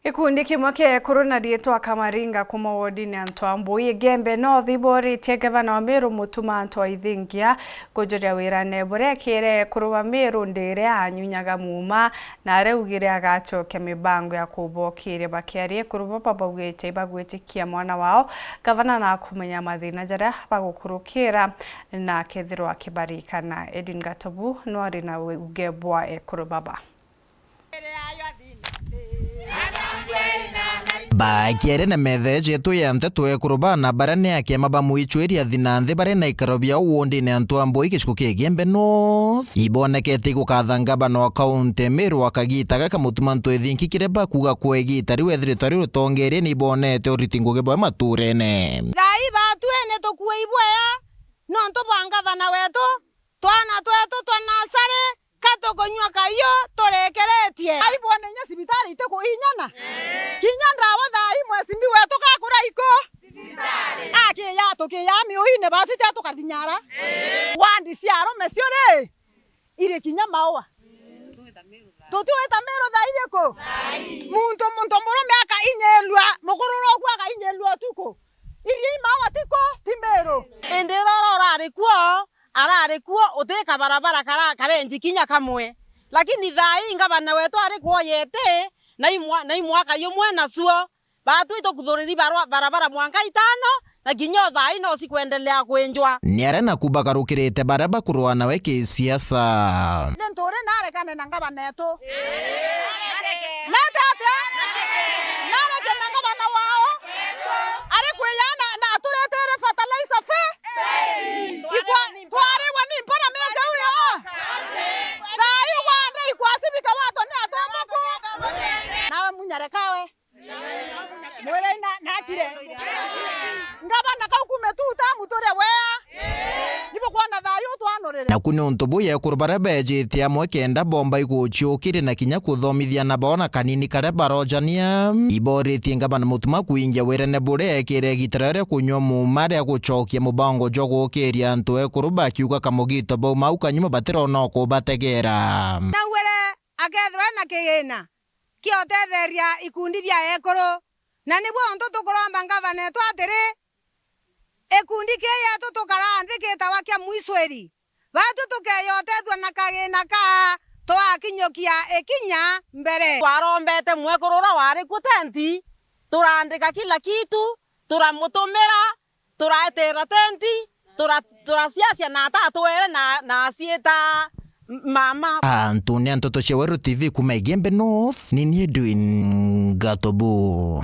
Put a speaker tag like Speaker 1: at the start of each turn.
Speaker 1: Ikundi kimwe kia ekuru na rietwa Kamaringa kuma wodini Antwambui Gembe North iboritie gavana wa Meru Mutuma Antwaithingia kujuria wira nebure kire ekuru wa Meru ndire anyunyaga muma na areugire agacokia mibango ya kubokire bakiari ekuru baba baugite bagwitikia mwana wao gavana na kumenya mathina jaria bagukurukira na kethirwa kibarikana. Edwin Gatobu no ari na ugebwa ekuru baba
Speaker 2: Bakiere na metheje tuyante twekurubana barane ake mabamu ichweria thinanthi bare na ikarobia uwondi ne Antwambui gicigo kia Gembe North ibonekete gukathanga bano kaunti Meru akagitaga kamutuma Antwaithingia kireba kuga kwegita riu ethirito riu rutongerie ni ibonete uritingo gebo maturene
Speaker 3: thai batuene tukuwe ibwea no ntubanga bana wetu twana twetu twanasare katokonywa kayo torekeretie aibone nya sibitari ite kuhinyana kinyanda wathai mwesimi wetu gakura iko sibitari ya tukiyami uhine batite tukathinyara wandi ciaro meciore ire kinya mawa tutueta Meru thai ko muntu murume aka inyelwa mukururo kwa aka inyelwa tuko iri mawa tiko ti Meru enderora arari kuo utika barabara karenji kinya kamwe lakini thai ngabana wetu ari kuo yete na imwaka yomwe nasuo batu itokuthuriri barabara mwanka 5 na kinyo thai no sikuendelea kwenjwa
Speaker 2: ni arena kubagarukirite baraba kurwa nawe kisiasa
Speaker 3: nentore narekane na ngabana yetu ngabana wao ari kwiyana na aturetere fertilizer fe twari wani mpara mega uyo thai wande ikwasibika wato ni atomako nawe munyarekawe mwere nakire ngabana kaukume tuta mutore wea nibo kwana thai utwanorere
Speaker 2: na kuni untubu ye kurbara bejitia amwe kenda bomba iguchiukire na kinya kuthomithia na bona kanini kare barojania iboritie ngabana Mutuma kuingia wira nebure ekire gitarare kunywa mumare ya gucokia mubango jogo ukiria antu ekuru bakiuga kamugito bau mau kanyuma batiro no kubategera
Speaker 3: na were agethra na kigina kiotetheria ikundi bia ekuru na nibwo onto tukuromba ngavana etu atiri ekundi kia tutukaranthi kitawa kia mwisweri batu tukeyotethwa na kagina ka twakinyokia ekinya mbere
Speaker 4: twarombete mwekurura wari kutenti turandika kila kitu turamutumira turaetera tenti turasiasia na atatuere na asieta mama
Speaker 2: Antuni Antoto Cheweru TV kuma Gembe North ni Edwin Gatobu.